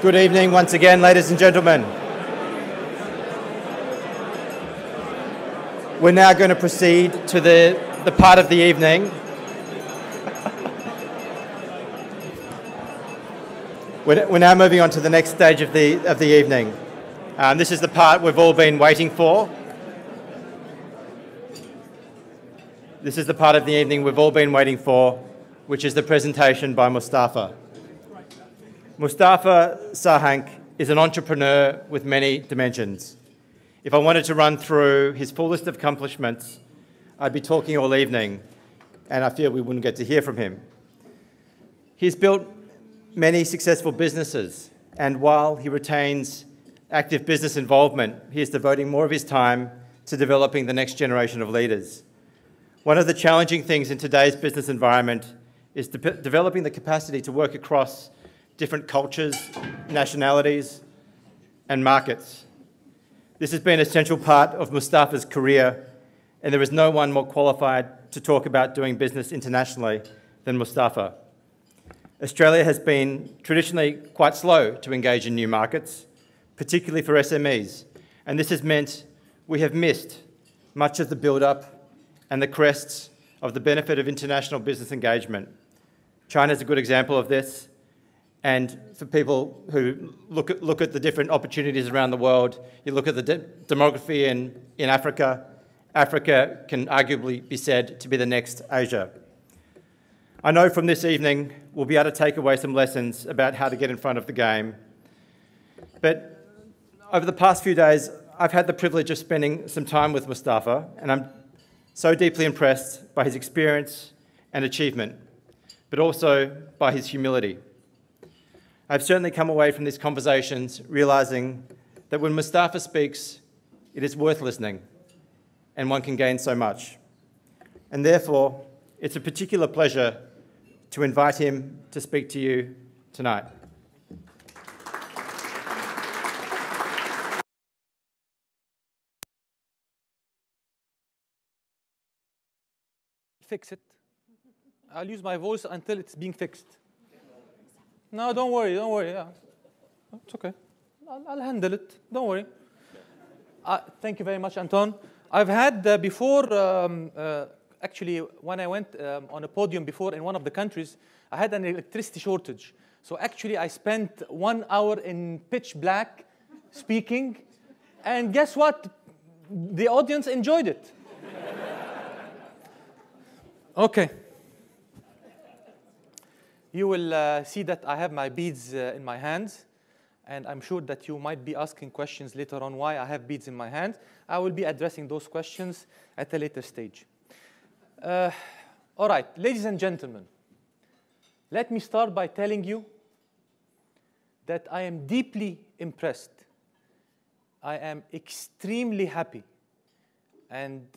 Good evening once again, ladies and gentlemen. We're now going to proceed to the part of the evening. We're now moving on to the next stage of the evening. This is the part we've all been waiting for. This is the part of the evening we've all been waiting for, which is the presentation by Moustapha. Moustapha Sarhank is an entrepreneur with many dimensions. If I wanted to run through his full list of accomplishments, I'd be talking all evening, and I fear we wouldn't get to hear from him. He's built many successful businesses, and while he retains active business involvement, he is devoting more of his time to developing the next generation of leaders. One of the challenging things in today's business environment is developing the capacity to work across different cultures, nationalities, and markets. This has been an essential part of Moustapha's career, and there is no one more qualified to talk about doing business internationally than Moustapha. Australia has been traditionally quite slow to engage in new markets, particularly for SMEs, and this has meant we have missed much of the build-up and the crests of the benefit of international business engagement. China is a good example of this. And for people who look at the different opportunities around the world, you look at the demography in Africa, Africa can arguably be said to be the next Asia. I know from this evening we'll be able to take away some lessons about how to get in front of the game. But over the past few days, I've had the privilege of spending some time with Moustapha, and I'm so deeply impressed by his experience and achievement, but also by his humility. I've certainly come away from these conversations realising that when Moustapha speaks, it is worth listening, and one can gain so much. And therefore, it's a particular pleasure to invite him to speak to you tonight. Fix it. I'll use my voice until it's being fixed. No, don't worry, yeah. It's okay. I'll handle it, don't worry. Thank you very much, Anton. I've had before, actually, when I went on a podium before in one of the countries, I had an electricity shortage. So actually, I spent 1 hour in pitch black speaking, and guess what? The audience enjoyed it. Okay. You will see that I have my beads in my hands, and I'm sure that you might be asking questions later on why I have beads in my hands. I will be addressing those questions at a later stage. All right, ladies and gentlemen, let me start by telling you that I am deeply impressed. I am extremely happy, and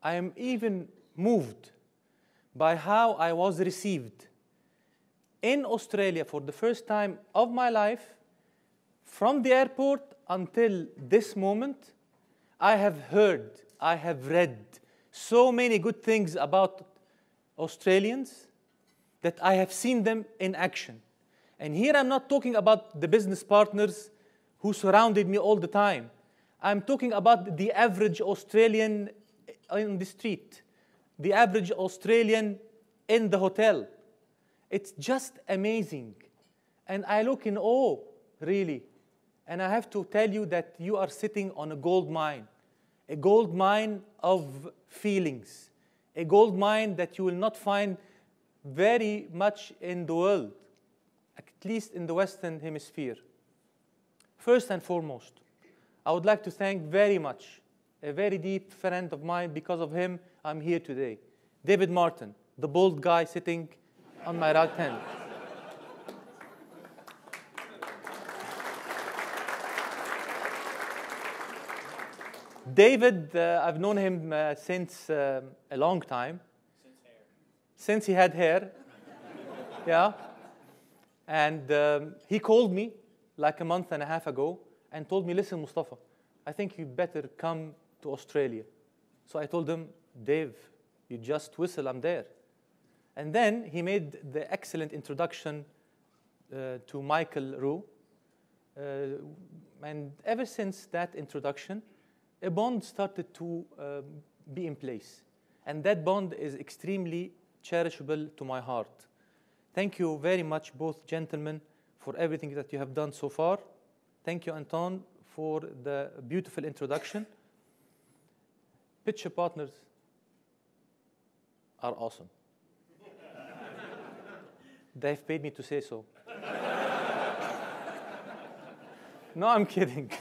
I am even moved by how I was received in Australia for the first time of my life. From the airport until this moment, I have heard, I have read so many good things about Australians that I have seen them in action. And here I'm not talking about the business partners who surrounded me all the time. I'm talking about the average Australian in the street, the average Australian in the hotel. It's just amazing. And I look in awe, really. And I have to tell you that you are sitting on a gold mine of feelings, a gold mine that you will not find very much in the world, at least in the Western Hemisphere. First and foremost, I would like to thank very much a very deep friend of mine. Because of him, I'm here today. David Martin, the bald guy sitting on my right hand. David, I've known him since a long time. Since he had hair. Yeah. And he called me like a month and a half ago and told me, listen, Moustapha, I think you better come to Australia. So I told him, Dave, you just whistle, I'm there. And then he made the excellent introduction to Michael Rowe. And ever since that introduction, a bond started to be in place. And that bond is extremely cherishable to my heart. Thank you very much, both gentlemen, for everything that you have done so far. Thank you, Anton, for the beautiful introduction. Pitcher partners are awesome. They've paid me to say so. No, I'm kidding.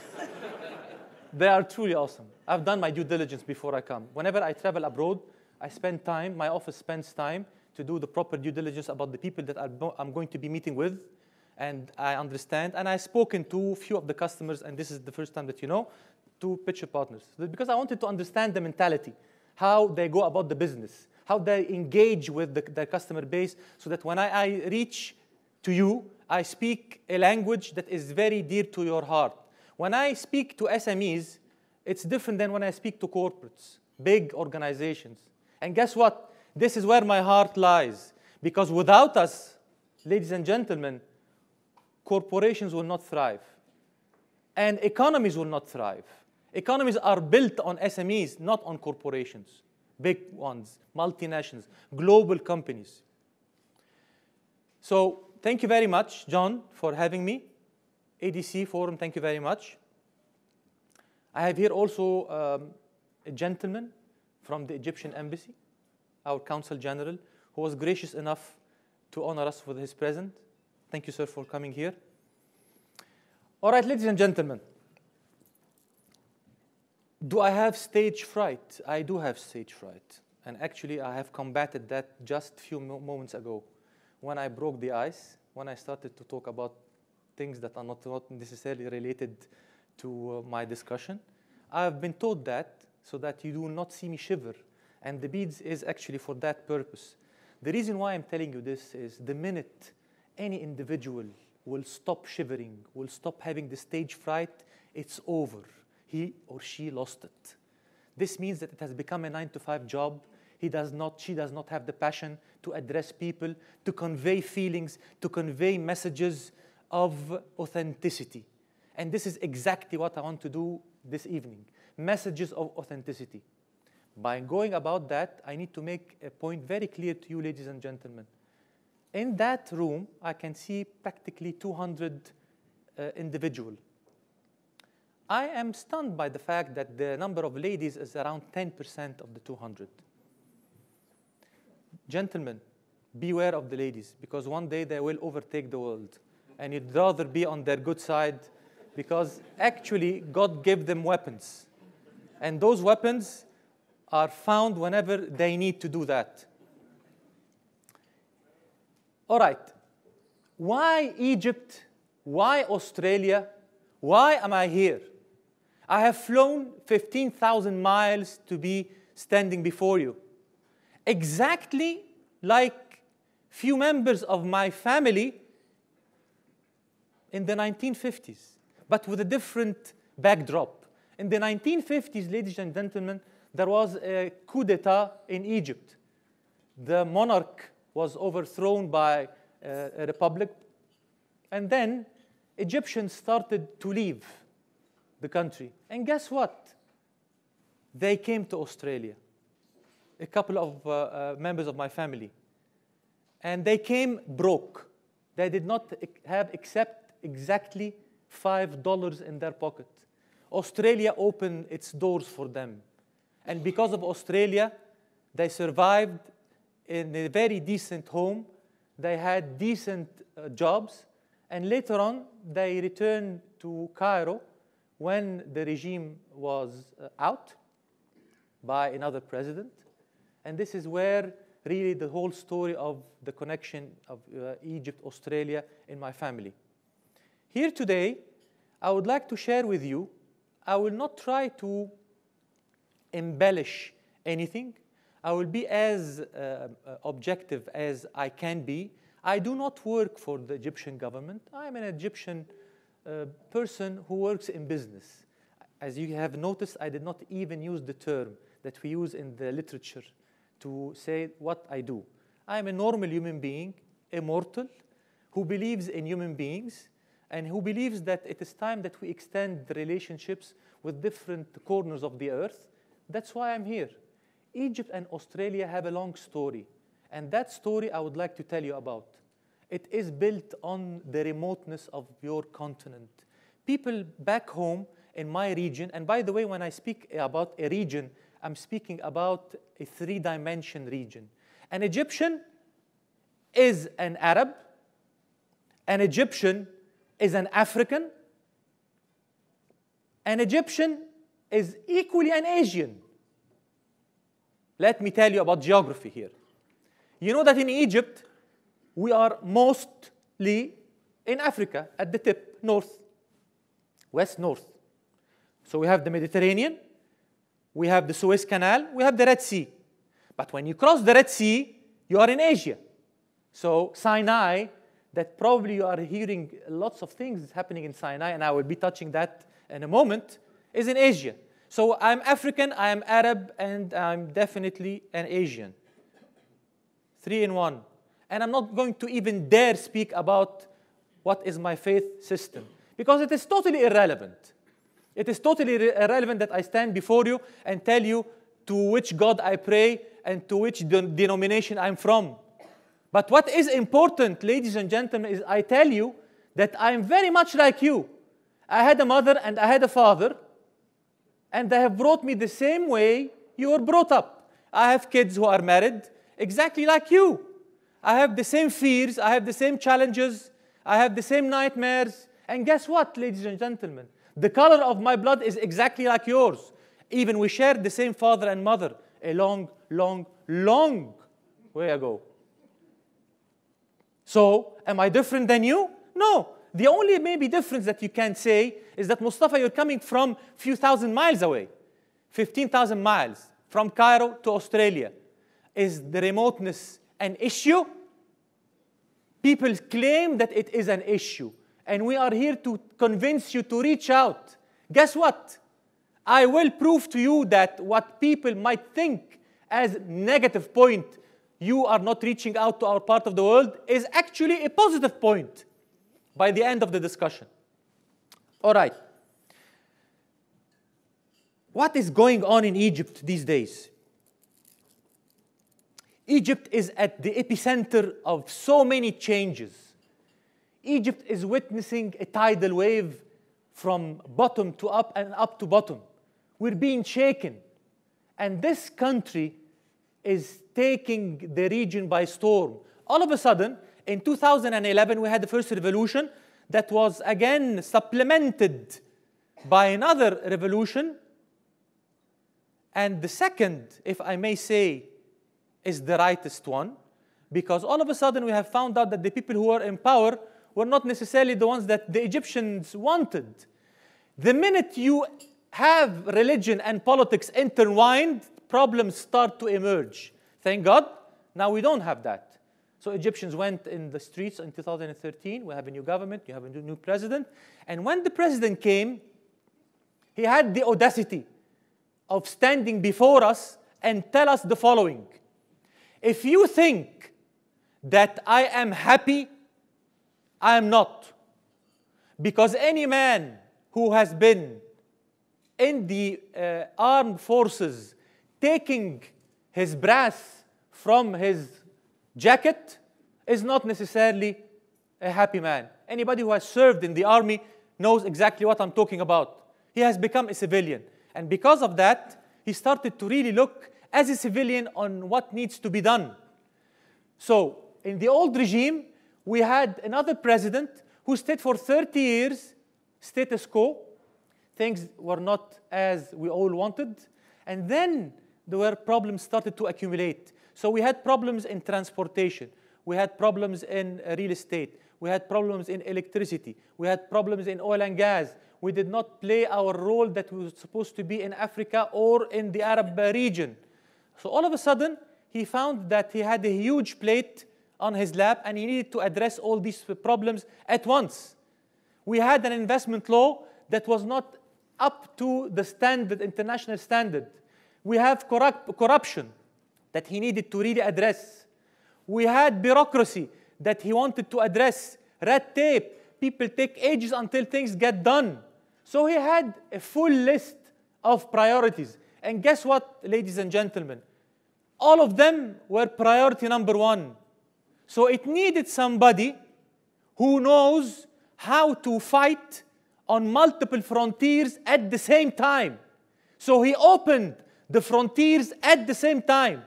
They are truly awesome. I've done my due diligence before I come. Whenever I travel abroad, I spend time, my office spends time to do the proper due diligence about the people that I'm going to be meeting with. And I understand. And I've spoken to a few of the customers, and this is the first time that you know, to pitcher partners. Because I wanted to understand the mentality, how they go about the business, how they engage with their customer base, so that when I reach to you, I speak a language that is very dear to your heart. When I speak to SMEs, it's different than when I speak to corporates, big organizations. And guess what? This is where my heart lies. Because without us, ladies and gentlemen, corporations will not thrive. And economies will not thrive. Economies are built on SMEs, not on corporations. Big ones, multinationals, global companies. So thank you very much, John, for having me. ADC Forum, thank you very much. I have here also a gentleman from the Egyptian embassy, our Consul General, who was gracious enough to honor us with his presence. Thank you, sir, for coming here. All right, ladies and gentlemen. Do I have stage fright? I do have stage fright. And actually, I have combated that just a few moments ago when I broke the ice, when I started to talk about things that are not necessarily related to my discussion. I've been told that so that you do not see me shiver. And the beads is actually for that purpose. The reason why I'm telling you this is the minute any individual will stop shivering, will stop having the stage fright, it's over. He or she lost it. This means that it has become a 9-to-5 job. She does not have the passion to address people, to convey feelings, to convey messages of authenticity. And this is exactly what I want to do this evening, messages of authenticity. By going about that, I need to make a point very clear to you, ladies and gentlemen. In that room, I can see practically 200 individuals. I am stunned by the fact that the number of ladies is around 10% of the 200. Gentlemen, beware of the ladies, because one day they will overtake the world. And you'd rather be on their good side, because actually God gave them weapons. And those weapons are found whenever they need to do that. All right. Why Egypt? Why Australia? Why am I here? I have flown 15,000 miles to be standing before you. Exactly like few members of my family in the 1950s, but with a different backdrop. In the 1950s, ladies and gentlemen, there was a coup d'etat in Egypt. The monarch was overthrown by a republic, and then Egyptians started to leave the country. And guess what? They came to Australia, a couple of members of my family. And they came broke. They did not have except exactly $5 in their pocket. Australia opened its doors for them. And because of Australia, they survived in a very decent home. They had decent jobs. And later on, they returned to Cairo when the regime was out by another president. And this is where really the whole story of the connection of Egypt, Australia in my family. Here today, I would like to share with you, I will not try to embellish anything. I will be as objective as I can be. I do not work for the Egyptian government. I'm an Egyptian person who works in business. As you have noticed, I did not even use the term that we use in the literature to say what I do. I'm a normal human being, immortal, who believes in human beings, and who believes that it is time that we extend the relationships with different corners of the earth. That's why I'm here. Egypt and Australia have a long story, and that story I would like to tell you about. It is built on the remoteness of your continent. People back home in my region, and by the way, when I speak about a region, I'm speaking about a three-dimension region. An Egyptian is an Arab, an Egyptian is an African, an Egyptian is equally an Asian. Let me tell you about geography here. You know that in Egypt, we are mostly in Africa, at the tip, north, west, north. So we have the Mediterranean, we have the Suez Canal, we have the Red Sea. But when you cross the Red Sea, you are in Asia. So Sinai, that probably you are hearing lots of things happening in Sinai, and I will be touching that in a moment, is in Asia. So I'm African, I am Arab, and I'm definitely an Asian. 3 in 1. And I'm not going to even dare speak about what is my faith system, because it is totally irrelevant. It is totally irrelevant that I stand before you and tell you to which God I pray and to which denomination I'm from. But what is important, ladies and gentlemen, is I tell you that I'm very much like you. I had a mother and I had a father, and they have brought me the same way you were brought up. I have kids who are married exactly like you. I have the same fears, I have the same challenges, I have the same nightmares. And guess what, ladies and gentlemen? The color of my blood is exactly like yours. Even we shared the same father and mother a long, long, long way ago. So, am I different than you? No. The only maybe difference that you can say is that, Moustapha, you're coming from a few thousand miles away, 15,000 miles, from Cairo to Australia. Is the remoteness an issue? People claim that it is an issue, and we are here to convince you to reach out. Guess what? I will prove to you that what people might think as negative point, you are not reaching out to our part of the world, is actually a positive point by the end of the discussion. All right. What is going on in Egypt these days? Egypt is at the epicenter of so many changes. Egypt is witnessing a tidal wave from bottom to up and up to bottom. We're being shaken. And this country is taking the region by storm. All of a sudden, in 2011, we had the first revolution that was again supplemented by another revolution. And the second, if I may say, is the rightest one, because all of a sudden we have found out that the people who were in power were not necessarily the ones that the Egyptians wanted. The minute you have religion and politics intertwined, problems start to emerge. Thank God, now we don't have that. So Egyptians went in the streets in 2013. We have a new government, you have a new president. And when the president came, he had the audacity of standing before us and tell us the following. If you think that I am happy, I am not. Because any man who has been in the armed forces taking his brass from his jacket is not necessarily a happy man. Anybody who has served in the army knows exactly what I'm talking about. He has become a civilian. And because of that, he started to really look as a civilian on what needs to be done. So, in the old regime, we had another president who stayed for 30 years, status quo. Things were not as we all wanted. And then there were problems started to accumulate. So we had problems in transportation. We had problems in real estate. We had problems in electricity. We had problems in oil and gas. We did not play our role that we were supposed to be in Africa or in the Arab region. So all of a sudden, he found that he had a huge plate on his lap and he needed to address all these problems at once. We had an investment law that was not up to the standard, international standard. We have corruption that he needed to really address. We had bureaucracy that he wanted to address. Red tape. People take ages until things get done. So he had a full list of priorities. And guess what, ladies and gentlemen? All of them were priority number one. So it needed somebody who knows how to fight on multiple frontiers at the same time. So he opened the frontiers at the same time.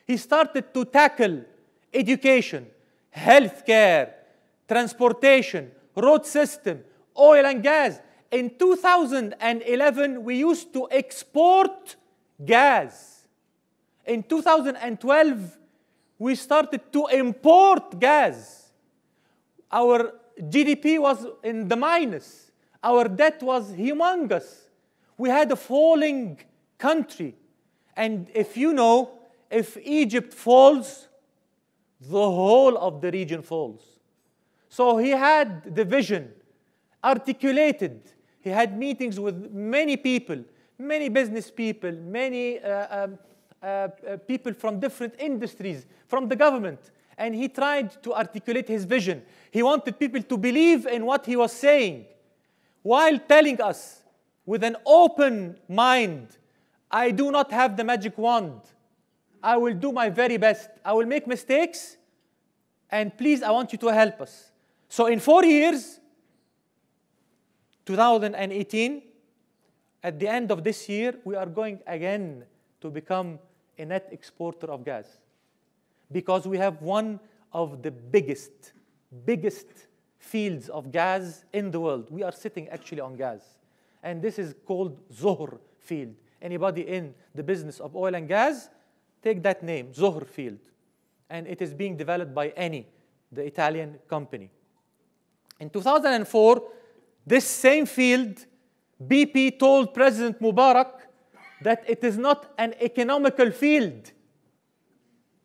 He started to tackle education, healthcare, transportation, road system, oil and gas. In 2011, we used to export gas. In 2012, we started to import gas. Our GDP was in the minus. Our debt was humongous. We had a falling country. And if you know, if Egypt falls, the whole of the region falls. So he had the vision articulated. He had meetings with many people, many business people, many people from different industries, from the government. And he tried to articulate his vision. He wanted people to believe in what he was saying, while telling us with an open mind, I do not have the magic wand. I will do my very best. I will make mistakes, and please, I want you to help us. So in 4 years, 2018, at the end of this year, we are going again to become a net exporter of gas, because we have one of the biggest fields of gas in the world. We are sitting actually on gas. And this is called Zohr field. Anybody in the business of oil and gas, take that name, Zohr field. And it is being developed by Eni, the Italian company. In 2004, this same field, BP told President Mubarak that it is not an economical field.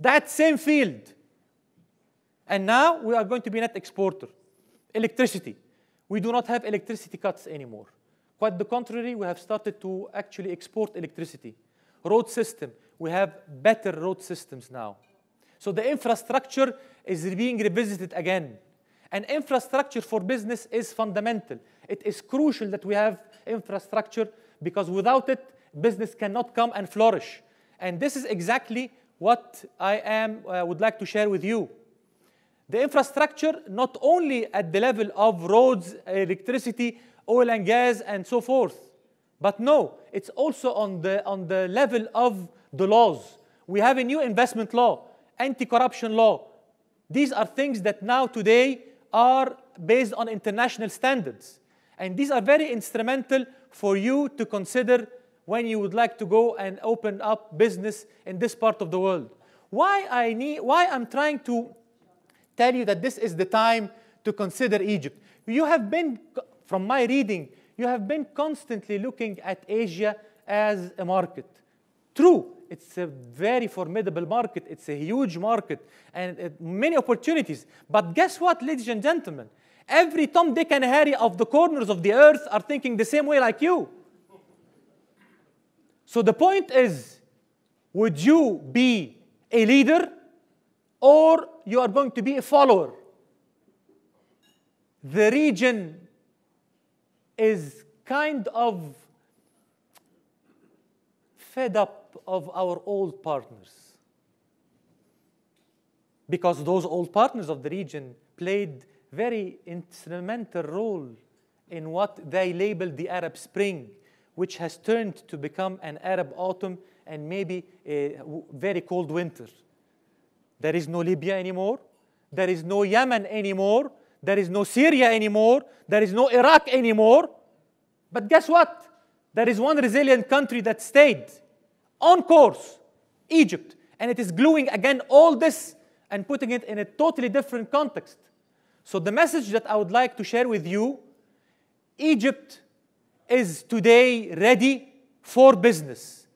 That same field. And now we are going to be net exporter. Electricity. We do not have electricity cuts anymore. Quite the contrary, we have started to actually export electricity. Road system. We have better road systems now. So the infrastructure is being revisited again. And infrastructure for business is fundamental. It is crucial that we have infrastructure, because without it, business cannot come and flourish. And this is exactly what I would like to share with you. The infrastructure, not only at the level of roads, electricity, oil and gas, and so forth, but no, it's also on the level of the laws. We have a new investment law, anti-corruption law. These are things that now today are based on international standards. And these are very instrumental for you to consider when you would like to go and open up business in this part of the world. Why I'm trying to tell you that this is the time to consider Egypt. You have been, from my reading, you have been constantly looking at Asia as a market. True, it's a very formidable market. It's a huge market and many opportunities. But guess what, ladies and gentlemen? Every Tom, Dick, and Harry of the corners of the earth are thinking the same way like you. So the point is, would you be a leader or you are going to be a follower? The region is kind of fed up of our old partners, because those old partners of the region played very instrumental role in what they labeled the Arab Spring, which has turned to become an Arab autumn and maybe a very cold winter. There is no Libya anymore. There is no Yemen anymore. There is no Syria anymore. There is no Iraq anymore. But guess what? There is one resilient country that stayed on course, Egypt. And it is gluing again all this and putting it in a totally different context. So the message that I would like to share with you, Egypt is today ready for business.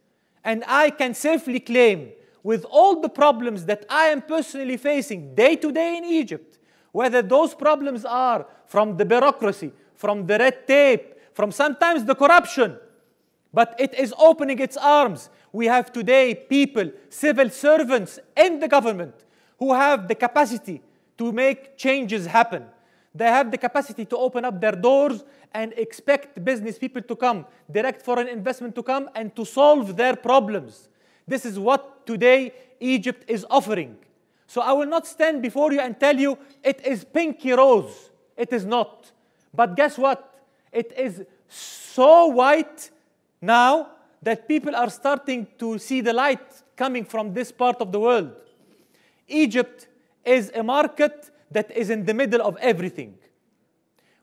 And I can safely claim, with all the problems that I am personally facing day to day in Egypt, whether those problems are from the bureaucracy, from the red tape, from sometimes the corruption, but it is opening its arms. We have today people, civil servants in the government, who have the capacity to make changes happen. They have the capacity to open up their doors and expect business people to come, direct foreign investment to come, and to solve their problems. This is what today Egypt is offering. So I will not stand before you and tell you it is pinky rose. It is not. But guess what? It is so white now that people are starting to see the light coming from this part of the world. Egypt is a market that is in the middle of everything.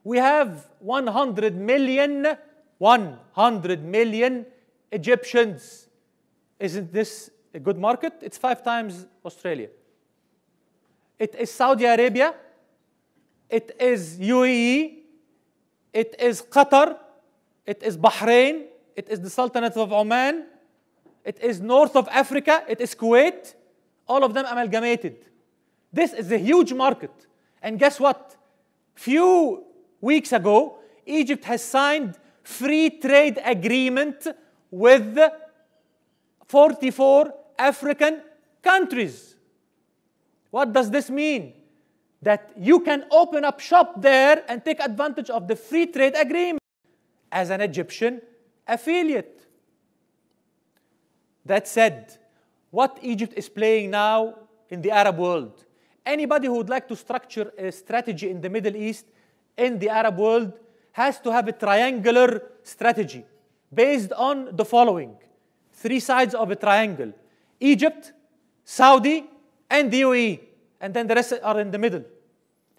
We have 100 million Egyptians. Isn't this a good market? It's 5 times Australia. It is Saudi Arabia. It is UAE. It is Qatar. It is Bahrain. It is the Sultanate of Oman. It is north of Africa. It is Kuwait. All of them amalgamated. This is a huge market. And guess what? Few weeks ago, Egypt has signed free trade agreement with 44 African countries. What does this mean? That you can open up shop there and take advantage of the free trade agreement as an Egyptian affiliate. That said, what Egypt is playing now in the Arab world, anybody who would like to structure a strategy in the Middle East, in the Arab world, has to have a triangular strategy based on the following. 3 sides of a triangle: Egypt, Saudi, and the UAE. And then the rest are in the middle.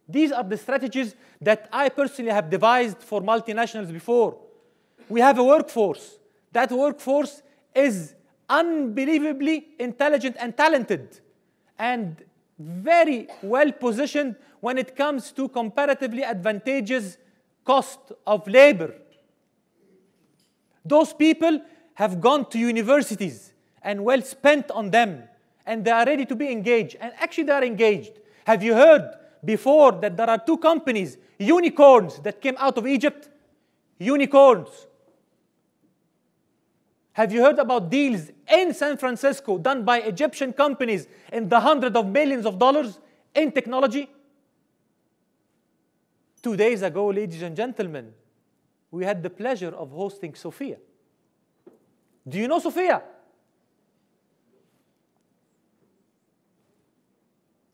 These are the strategies that I personally have devised for multinationals before. We have a workforce. That workforce is unbelievably intelligent and talented, and very well positioned when it comes to comparatively advantageous cost of labor. Those people have gone to universities and well spent on them, and they are ready to be engaged. And actually they are engaged. Have you heard before that there are 2 companies, unicorns, that came out of Egypt? Unicorns. Have you heard about deals in San Francisco done by Egyptian companies in the hundreds of millions of dollars in technology? 2 days ago, ladies and gentlemen, we had the pleasure of hosting Sophia. Do you know Sophia?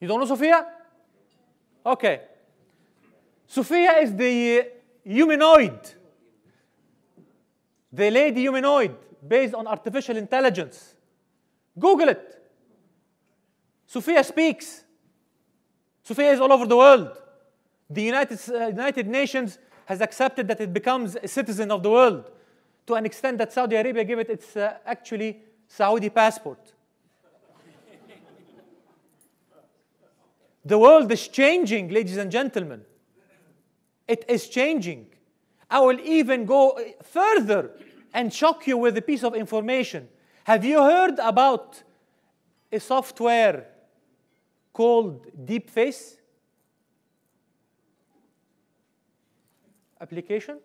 You don't know Sophia? Okay. Sophia is the humanoid, the lady humanoid, based on artificial intelligence. Google it. Sophia speaks. Sophia is all over the world. The United Nations has accepted that it becomes a citizen of the world, to an extent that Saudi Arabia gave it its actually Saudi passport. The world is changing, ladies and gentlemen. It is changing. I will even go further and shock you with a piece of information. Have you heard about a software called Deepface application?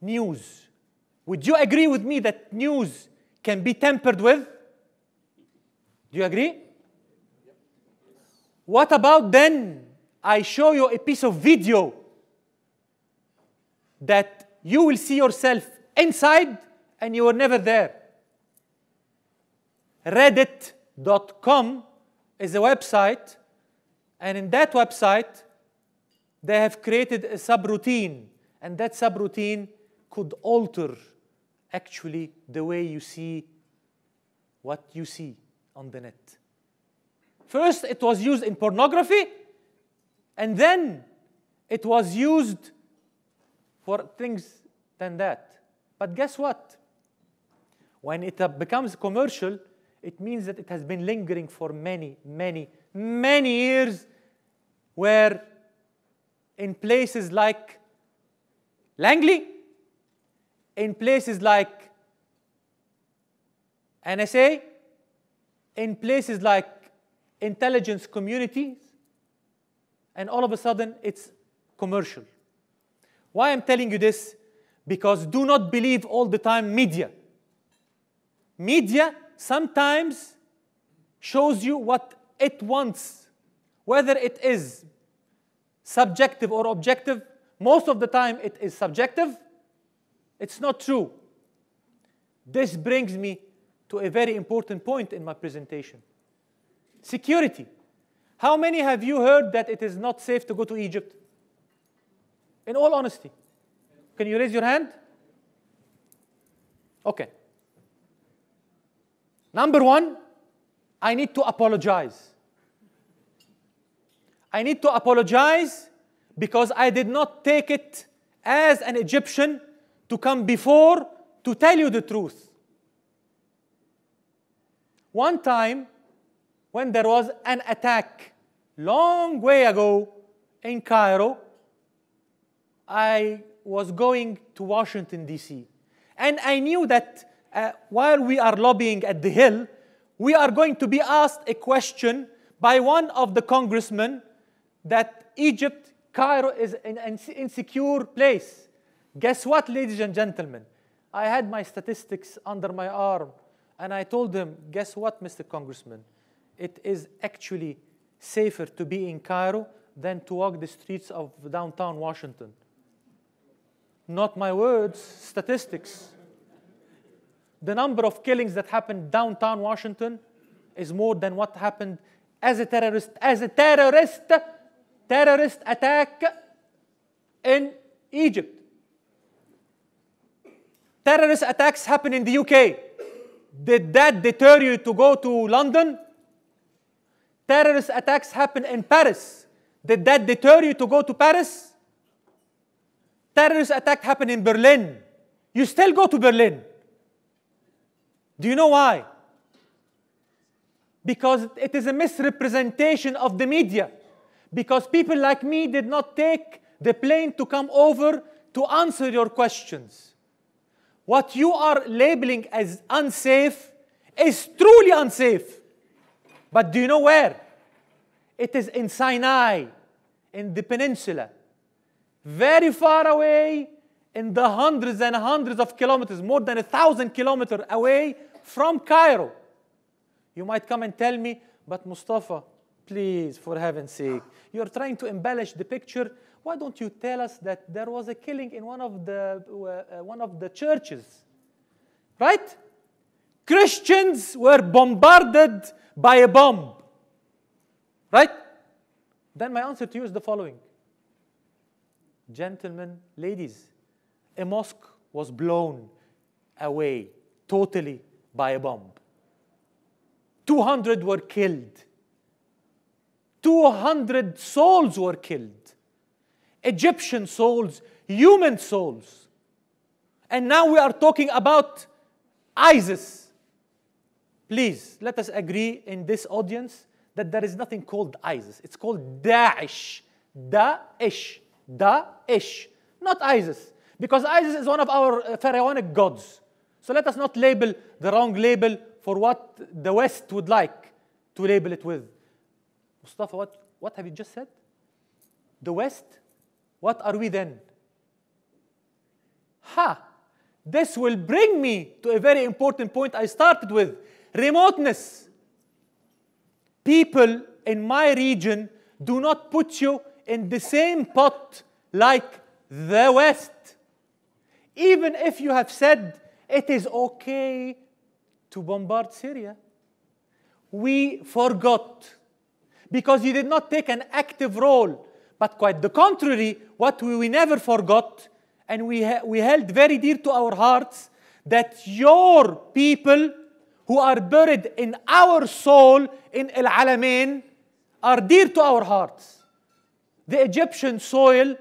News. Would you agree with me that news can be tampered with? Do you agree? What about then I show you a piece of video that you will see yourself inside and you were never there? Reddit.com is a website, and in that website they have created a subroutine, and that subroutine could alter actually the way you see what you see on the net. First, it was used in pornography, and then it was used for things than that. But guess what? When it becomes commercial, it means that it has been lingering for many, many, many years, where in places like Langley, in places like NSA, in places like intelligence communities, and all of a sudden it's commercial. Why I'm telling you this? Because do not believe all the time media. Media sometimes shows you what it wants, whether it is subjective or objective. Most of the time it is subjective. It's not true. This brings me to a very important point in my presentation. Security. How many have you heard that it is not safe to go to Egypt? In all honesty. Can you raise your hand? Okay. Number one, I need to apologize. I need to apologize because I did not take it as an Egyptian to come before to tell you the truth. One time, when there was an attack long way ago in Cairo, I was going to Washington, D.C. And I knew that while we are lobbying at the Hill, we are going to be asked a question by one of the congressmen that Egypt, Cairo is an insecure place. Guess what, ladies and gentlemen? I had my statistics under my arm, and I told him, guess what, Mr. Congressman? It is actually safer to be in Cairo than to walk the streets of downtown Washington. Not my words, statistics. The number of killings that happened downtown Washington is more than what happened as a terrorist attack in Egypt. Terrorist attacks happen in the UK. Did that deter you to go to London? Terrorist attacks happen in Paris. Did that deter you to go to Paris? Terrorist attack happened in Berlin. You still go to Berlin. Do you know why? Because it is a misrepresentation of the media. Because people like me did not take the plane to come over to answer your questions. What you are labeling as unsafe is truly unsafe. But do you know where? It is in Sinai, in the peninsula. Very far away, in the hundreds and hundreds of kilometers, more than 1,000 kilometers away from Cairo. You might come and tell me, but Moustapha, please, for heaven's sake, you're trying to embellish the picture. Why don't you tell us that there was a killing in one of the churches? Right? Christians were bombarded by a bomb. Right? Then my answer to you is the following. Gentlemen, ladies, a mosque was blown away totally by a bomb. 200 were killed. 200 souls were killed. Egyptian souls, human souls. And now we are talking about ISIS. Please, let us agree in this audience that there is nothing called ISIS. It's called Daesh. Daesh. Daesh. Not ISIS. Because ISIS is one of our pharaonic gods. So let us not label the wrong label for what the West would like to label it with. Moustapha, what have you just said? The West? What are we then? This will bring me to a very important point I started with. Remoteness. People in my region do not put you in the same pot like the West. Even if you have said it is okay to bombard Syria, we forgot because you did not take an active role. But quite the contrary, what we never forgot, and we held very dear to our hearts, that your people who are buried in our soul in Al Alamein are dear to our hearts. The Egyptian soil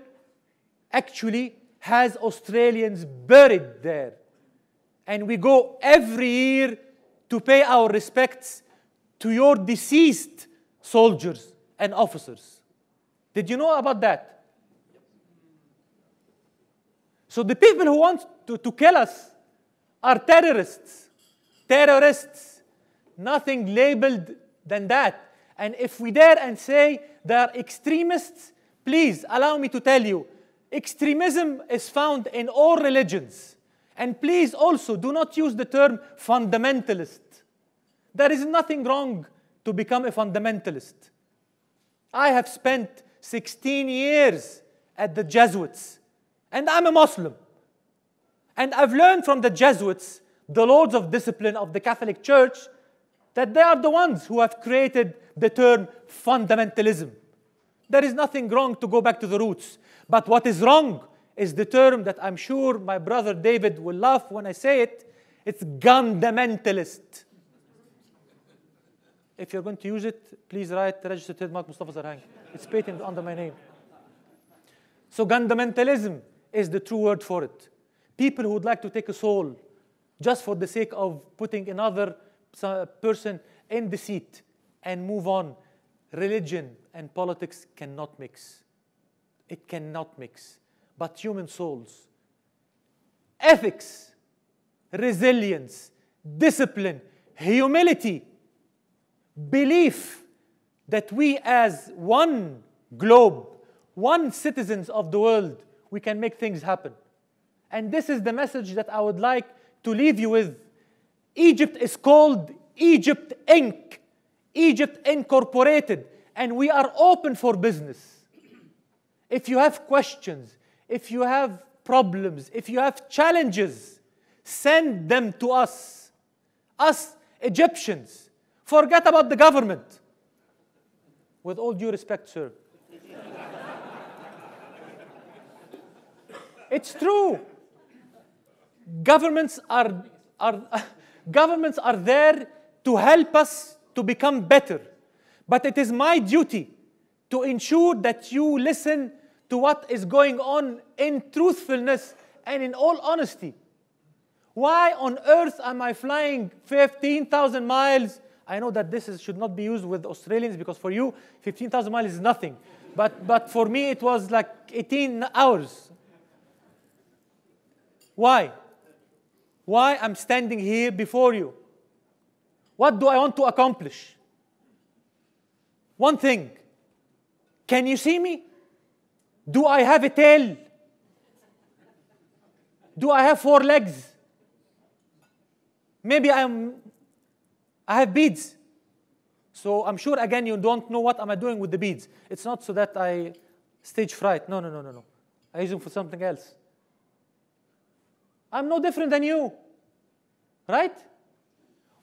actually has Australians buried there. And we go every year to pay our respects to your deceased soldiers and officers. Did you know about that? So the people who want to kill us are terrorists. Terrorists. Nothing labeled than that. And if we dare and say they are extremists, please allow me to tell you, extremism is found in all religions. And please also do not use the term fundamentalist. There is nothing wrong to become a fundamentalist. I have spent 16 years at the Jesuits, and I'm a Muslim. And I've learned from the Jesuits, the lords of discipline of the Catholic Church, that they are the ones who have created the term fundamentalism. There is nothing wrong to go back to the roots. But what is wrong is the term that I'm sure my brother David will laugh when I say it. It's fundamentalist. If you're going to use it, please write registered trademark Moustapha Sarhank. It's patented under my name. So fundamentalism is the true word for it. People who would like to take a soul just for the sake of putting another person in the seat and move on. Religion and politics cannot mix. It cannot mix. But human souls, ethics, resilience, discipline, humility, belief that we as one globe, one citizens of the world, we can make things happen. And this is the message that I would like to leave you with. Egypt is called Egypt Inc., Egypt Incorporated, and we are open for business. If you have questions, if you have problems, if you have challenges, send them to us. Us Egyptians. Forget about the government. With all due respect, sir. It's true. Governments are there to help us to become better. But it is my duty to ensure that you listen to what is going on in truthfulness and in all honesty. Why on earth am I flying 15,000 miles? I know that this should not be used with Australians because for you, 15,000 miles is nothing. But for me, it was like 18 hours. Why? Why I'm standing here before you? What do I want to accomplish? One thing. Can you see me? Do I have a tail? Do I have 4 legs? Maybe I have beads. So I'm sure, again, you don't know what am I doing with the beads. It's not so that I stage fright. No. I use them for something else. I'm no different than you. Right?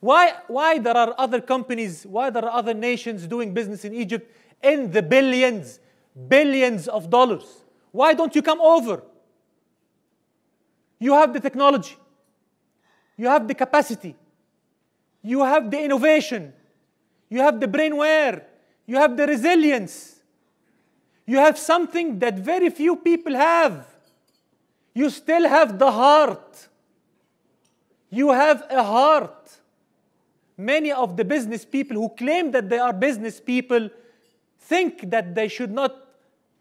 Why there are other companies, why there are other nations doing business in Egypt in the billions of dollars? Why don't you come over? You have the technology. You have the capacity. You have the innovation. You have the brainware. You have the resilience. You have something that very few people have. You still have the heart. You have a heart. Many of the business people who claim that they are business people think that they should not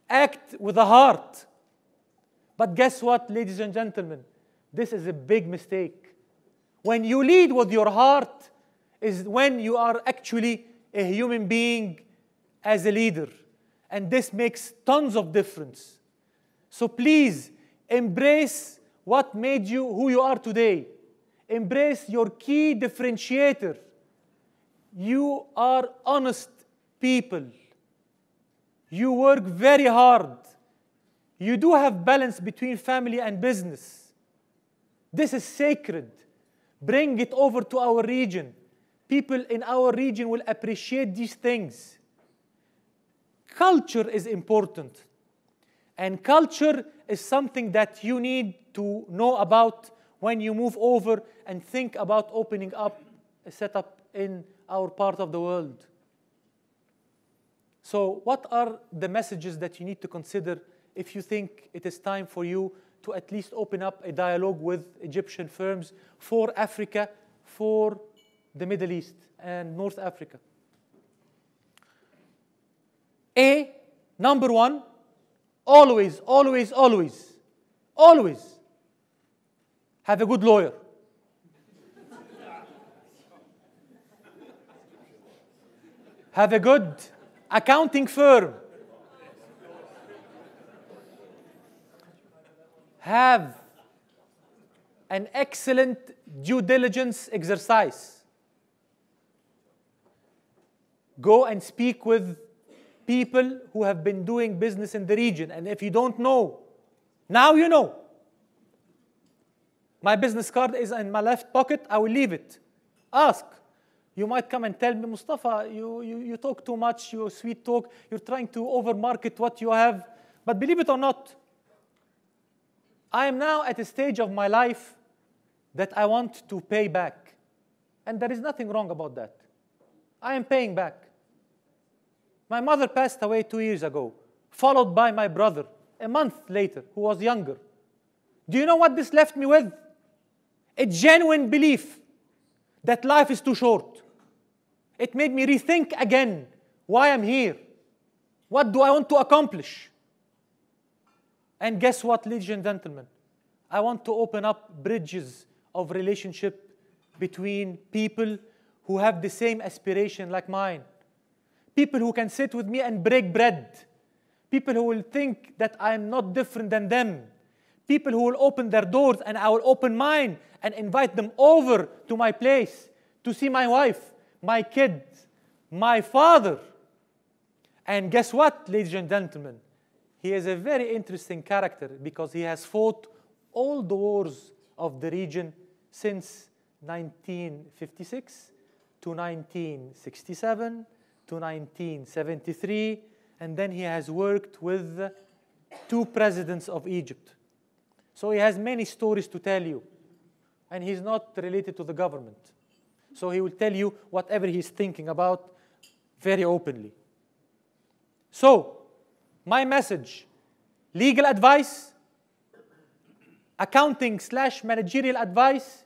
act with a heart. But guess what, ladies and gentlemen? This is a big mistake. When you lead with your heart is when you are actually a human being as a leader. And this makes tons of difference. So please, embrace what made you who you are today. Embrace your key differentiator. You are honest people. You work very hard. You do have balance between family and business. This is sacred. Bring it over to our region. People in our region will appreciate these things. Culture is important. And culture is something that you need to know about when you move over and think about opening up a setup in our part of the world. So what are the messages that you need to consider if you think it is time for you to at least open up a dialogue with Egyptian firms for Africa, for the Middle East and North Africa? Number one, always have a good lawyer. Have a good accounting firm. Have an excellent due diligence exercise. Go and speak with people who have been doing business in the region. And if you don't know, now you know. My business card is in my left pocket. I will leave it. Ask. You might come and tell me, Mustafa, you talk too much, you sweet talk, you're trying to overmarket what you have. But believe it or not, I am now at a stage of my life that I want to pay back. And there is nothing wrong about that. I am paying back. My mother passed away 2 years ago, followed by my brother a month later, who was younger. Do you know what this left me with? A genuine belief that life is too short. It made me rethink again why I'm here. What do I want to accomplish? And guess what, ladies and gentlemen? I want to open up bridges of relationship between people who have the same aspiration like mine. People who can sit with me and break bread. People who will think that I am not different than them. People who will open their doors and I will open mine and invite them over to my place to see my wife, my kids, my father. And guess what, ladies and gentlemen? He is a very interesting character because he has fought all the wars of the region since 1956 to 1967 to 1973, and then he has worked with 2 presidents of Egypt. So he has many stories to tell you, and he's not related to the government. So he will tell you whatever he's thinking about very openly. So, my message, legal advice, accounting/managerial advice,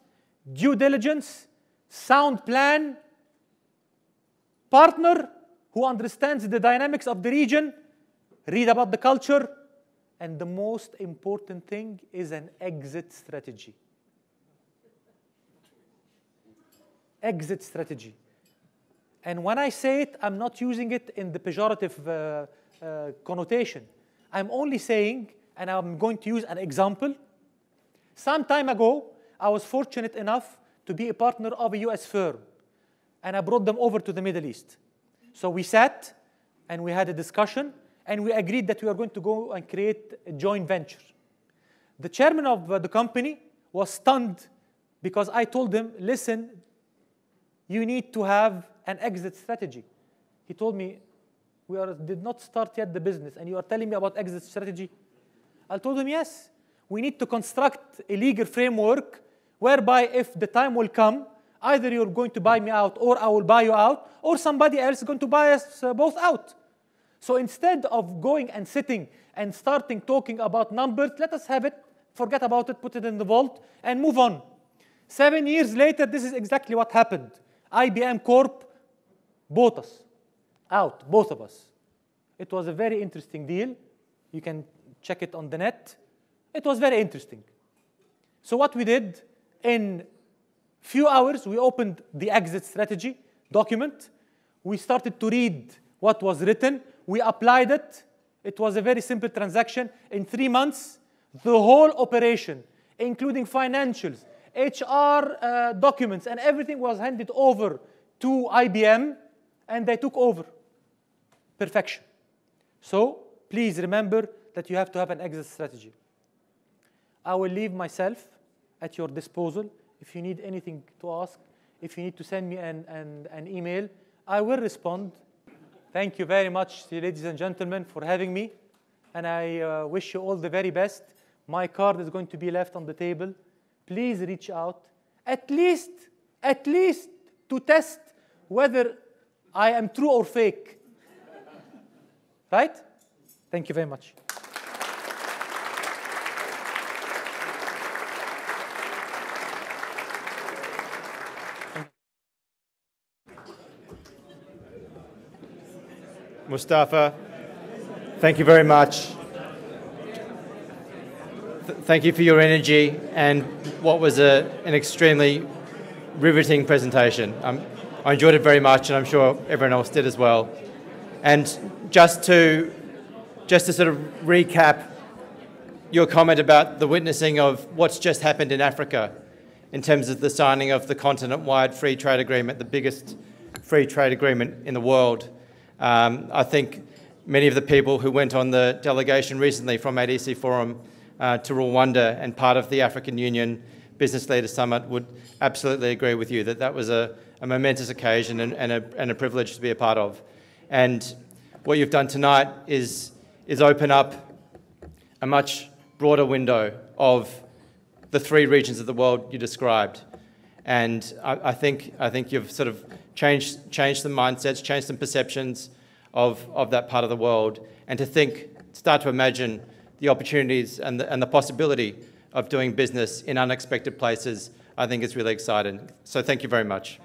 due diligence, sound plan, partner who understands the dynamics of the region, read about the culture, and the most important thing is an exit strategy. Exit strategy. And when I say it, I'm not using it in the pejorative connotation. I'm only saying, and I'm going to use an example. Some time ago, I was fortunate enough to be a partner of a US firm, and I brought them over to the Middle East. So we sat, and we had a discussion, and we agreed that we are going to go and create a joint venture. The chairman of the company was stunned because I told him, listen, you need to have an exit strategy. He told me, we did not start yet the business, and you are telling me about exit strategy? I told him, yes. We need to construct a legal framework whereby if the time will come, either you're going to buy me out or I will buy you out, or somebody else is going to buy us both out. So instead of going and sitting and starting talking about numbers, let us have it, forget about it, put it in the vault, and move on. 7 years later, this is exactly what happened. IBM Corp bought us out, both of us. It was a very interesting deal. You can check it on the net. It was very interesting. So what we did, in few hours, we opened the exit strategy document. We started to read what was written. We applied it. It was a very simple transaction. In 3 months, the whole operation, including financials, HR documents, and everything was handed over to IBM, and they took over. Perfection. So please remember that you have to have an exit strategy. I will leave myself at your disposal. If you need anything to ask, if you need to send me an email, I will respond. Thank you very much, ladies and gentlemen, for having me. And I wish you all the very best. My card is going to be left on the table. Please reach out, at least to test whether I am true or fake. Right? Thank you very much. Moustapha, thank you very much. Thank you for your energy and what was an extremely riveting presentation. I enjoyed it very much, and I'm sure everyone else did as well. And just to sort of recap your comment about the witnessing of what's just happened in Africa in terms of the signing of the continent-wide free trade agreement, the biggest free trade agreement in the world. I think many of the people who went on the delegation recently from ADC Forum to Rwanda and part of the African Union Business Leaders Summit would absolutely agree with you that that was a momentous occasion and a privilege to be a part of. And what you've done tonight is open up a much broader window of the three regions of the world you described. And I think you've sort of changed some mindsets, changed some perceptions of that part of the world, and to start to imagine the opportunities and the possibility of doing business in unexpected places, I think is really exciting. So thank you very much.